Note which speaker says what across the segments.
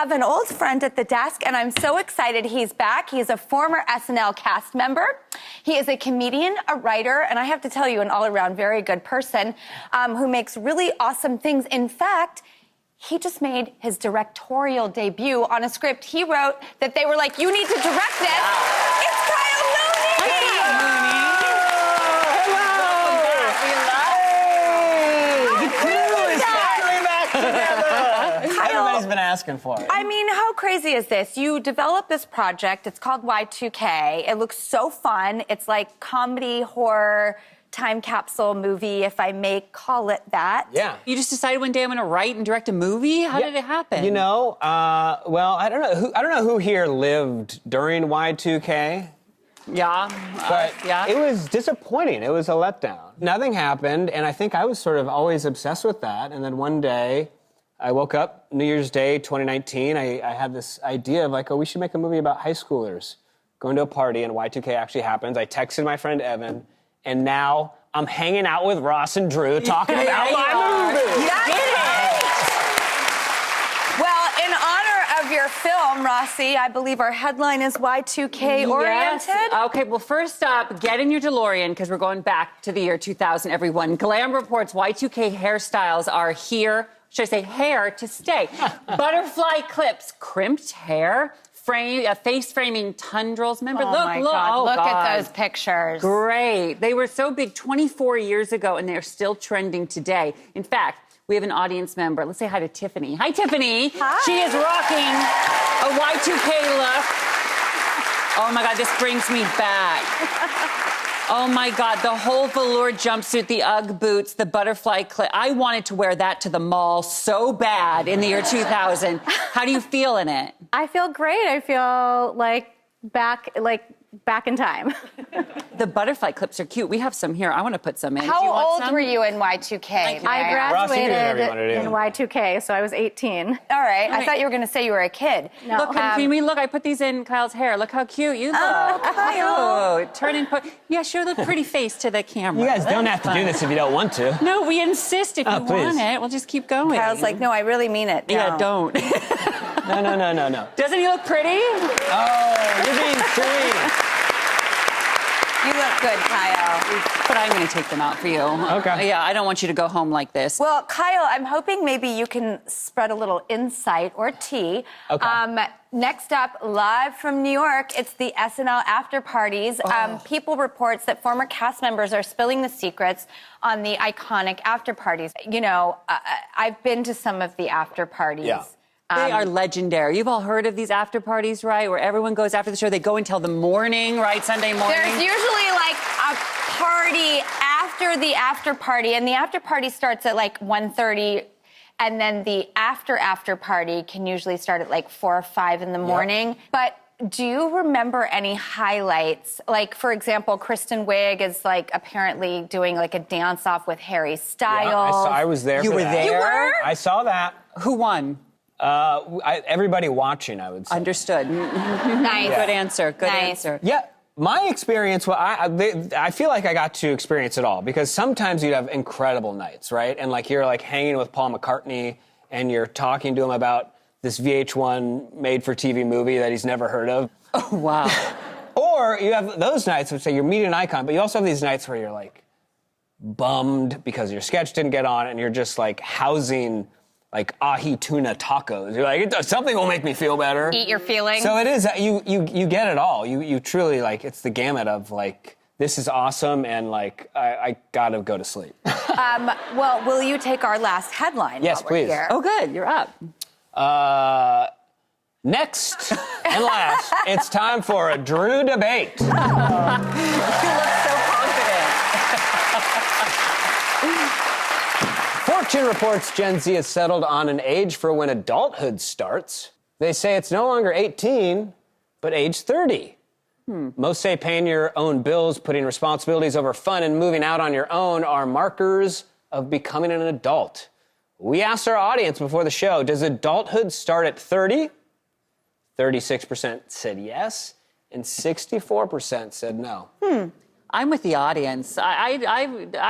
Speaker 1: have an old friend at the desk, and I'm so excited he's back. He's a former SNL cast member. He is a comedian, a writer, and I have to tell you, an all-around very good person who makes really awesome things. In fact, he just made his directorial debut on a script he wrote that they were like, you need to direct this. Wow. It's Kyle Mooney!
Speaker 2: Everybody's been asking for it.
Speaker 1: I mean, how crazy is this? You developed this project. It's called Y2K. It looks so fun. It's like comedy, horror, time capsule movie, if I may call it that.
Speaker 2: Yeah.
Speaker 3: You just decided one day I'm going to write and direct a movie? How did it happen?
Speaker 2: You know, well, I don't know who here lived during Y2K.
Speaker 3: Yeah.
Speaker 2: But
Speaker 3: yeah.
Speaker 2: It was disappointing. It was a letdown. Nothing happened, and I think I was sort of always obsessed with that. And then one day, I woke up, New Year's Day, 2019, I had this idea of like, oh, we should make a movie about high schoolers going to a party, and Y2K actually happens. I texted my friend Evan, and now I'm hanging out with Ross and Drew talking about my movie.
Speaker 1: Well, in honor of your film, Rossi, I believe our headline is Y2K oriented.
Speaker 3: Yes. Okay, well, first up, get in your DeLorean, because we're going back to the year 2000, everyone. Glam reports Y2K hairstyles are here. Should I say hair to stay? Butterfly clips, crimped hair, face framing tundrels. Remember,
Speaker 1: look at those pictures.
Speaker 3: Great. They were so big 24 years ago, and they're still trending today. In fact, we have an audience member. Let's say hi to Tiffany. Hi, Tiffany.
Speaker 1: Hi.
Speaker 3: She is rocking a Y2K look. Oh, my God, this brings me back. Oh, my God, the whole velour jumpsuit, the Ugg boots, the butterfly clip. I wanted to wear that to the mall so bad in the year 2000. How do you feel in it?
Speaker 4: I feel great. I feel like back in time.
Speaker 3: The butterfly clips are cute. We have some here. I want to put some in.
Speaker 1: How old were you in Y2K?
Speaker 4: I graduated in Y2K, so I was 18.
Speaker 1: All right. I thought you were going to say you were a kid.
Speaker 4: No.
Speaker 3: Look, can we look? I put these in Kyle's hair. Look how cute you look.
Speaker 1: Oh, Kyle.
Speaker 3: Turn and put. Yeah, show the pretty face to the camera.
Speaker 2: You guys don't have to do this if you don't want to.
Speaker 3: No, we insist if you
Speaker 2: please.
Speaker 3: want it. We'll just keep going.
Speaker 1: Kyle's like, no, I really mean it.
Speaker 3: Yeah,
Speaker 1: No.
Speaker 3: don't.
Speaker 2: No.
Speaker 3: Doesn't he look pretty?
Speaker 2: Oh, you're being silly.
Speaker 1: You look good, Kyle.
Speaker 3: But I'm going to take them out for you.
Speaker 2: Okay.
Speaker 3: Yeah, I don't want you to go home like this.
Speaker 1: Well, Kyle, I'm hoping maybe you can spread a little insight or tea.
Speaker 2: Okay.
Speaker 1: Next up, live from New York, it's the SNL Afterparties. People reports that former cast members are spilling the secrets on the iconic Afterparties. You know, I've been to some of the Afterparties.
Speaker 2: Yeah.
Speaker 3: They are legendary. You've all heard of these after parties, right? Where everyone goes after the show. They go until the morning, right? Sunday morning.
Speaker 1: There's usually like a party after the after party, and the after party starts at like 1:30, and then the after party can usually start at like 4 or 5 in the morning. Yep. But do you remember any highlights? Like, for example, Kristen Wiig is like apparently doing like a dance off with Harry Styles.
Speaker 2: Yeah, I was there.
Speaker 3: You
Speaker 2: for
Speaker 3: were
Speaker 2: that.
Speaker 3: there?
Speaker 1: You were?
Speaker 2: I saw that.
Speaker 3: Who won?
Speaker 2: Everybody watching, I would say.
Speaker 3: Understood.
Speaker 1: Nice.
Speaker 3: Good answer. Good
Speaker 1: Nice.
Speaker 3: answer.
Speaker 2: Yeah, my experience, well, I feel like I got to experience it all, because sometimes you'd have incredible nights, right? And like you're like hanging with Paul McCartney and you're talking to him about this VH1 made-for-TV movie that he's never heard of.
Speaker 3: Oh, wow.
Speaker 2: Or you have those nights which say you're meeting an icon, but you also have these nights where you're like bummed because your sketch didn't get on and you're just like housing like ahi tuna tacos. You're like, something will make me feel better.
Speaker 1: Eat your feelings.
Speaker 2: So it is, you get it all. You truly, like, it's the gamut of, like, this is awesome, and, like, I gotta go to sleep.
Speaker 1: Well, will you take our last headline?
Speaker 2: Yes,
Speaker 1: while we're
Speaker 2: please.
Speaker 1: here?
Speaker 3: Oh, good. You're up.
Speaker 2: Next and last, it's time for a Drew debate.
Speaker 3: You look so confident.
Speaker 2: Fortune reports Gen Z has settled on an age for when adulthood starts. They say it's no longer 18, but age 30. Most say paying your own bills, putting responsibilities over fun, and moving out on your own are markers of becoming an adult. We asked our audience before the show, does adulthood start at 30? 36% said yes, and 64% said no.
Speaker 3: I'm with the audience. I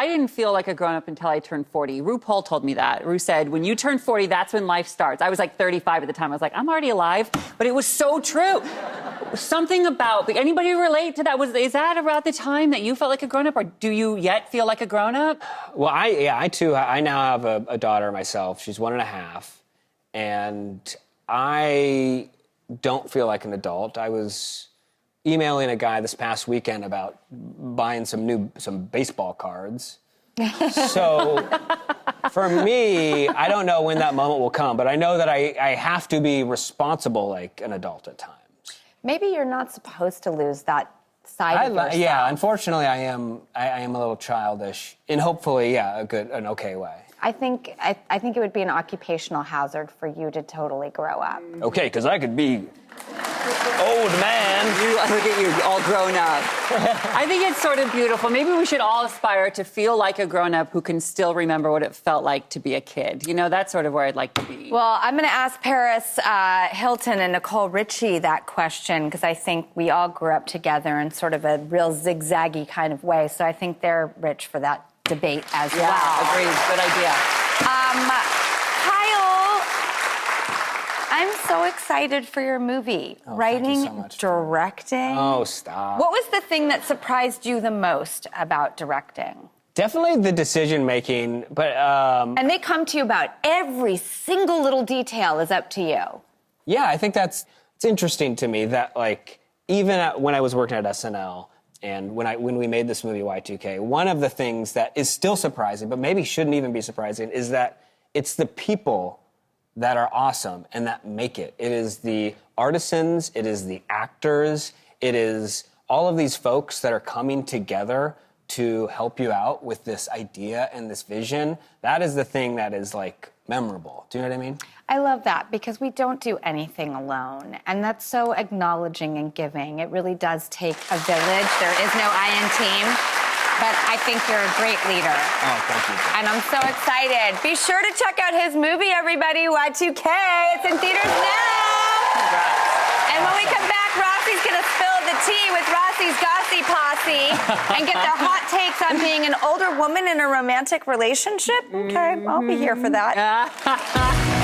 Speaker 3: didn't feel like a grown-up until I turned 40. RuPaul told me that. Ru said, when you turn 40, that's when life starts. I was like 35 at the time. I was like, I'm already alive. But it was so true. Something about, anybody relate to that? Is that about the time that you felt like a grown-up, or do you yet feel like a grown-up?
Speaker 2: Well, I too, I now have a daughter myself. She's 1.5. And I don't feel like an adult. I was emailing a guy this past weekend about buying some baseball cards. So for me, I don't know when that moment will come, but I know that I have to be responsible like an adult at times.
Speaker 1: Maybe you're not supposed to lose that side of yourself.
Speaker 2: Yeah, unfortunately, I am a little childish in hopefully, an okay way.
Speaker 1: I think it would be an occupational hazard for you to totally grow up.
Speaker 2: Okay, because I could be old man.
Speaker 3: Look at you, all grown up. I think it's sort of beautiful. Maybe we should all aspire to feel like a grown-up who can still remember what it felt like to be a kid. You know, that's sort of where I'd like to be.
Speaker 1: Well, I'm going to ask Paris Hilton and Nicole Richie that question, because I think we all grew up together in sort of a real zigzaggy kind of way. So I think they're rich for that debate as well.
Speaker 3: Yeah, agreed. Good idea.
Speaker 1: Kyle, I'm so excited for your movie. Writing,
Speaker 2: thank you so much.
Speaker 1: directing.
Speaker 2: Oh, stop.
Speaker 1: What was the thing that surprised you the most about directing?
Speaker 2: Definitely the decision making, but
Speaker 1: And they come to you about every single little detail is up to you.
Speaker 2: yeah, I think it's interesting to me that like even when I was working at SNL and when we made this movie Y2K, one of the things that is still surprising, but maybe shouldn't even be surprising, is that it's the people that are awesome and that make it. It is the artisans, it is the actors, it is all of these folks that are coming together to help you out with this idea and this vision. That is the thing that is like memorable. Do you know what I mean?
Speaker 1: I love that, because we don't do anything alone. And that's so acknowledging and giving. It really does take a village. There is no I in team. But I think you're a great leader.
Speaker 2: Oh, thank you.
Speaker 1: And I'm so excited. Be sure to check out his movie, everybody, Y2K. It's in theaters now.
Speaker 3: Congrats.
Speaker 1: And when we come back, Rossi's going to spill the tea with Rossi's Gossy Posse and get their hot takes on being an older woman in a romantic relationship. Okay, I'll be here for that.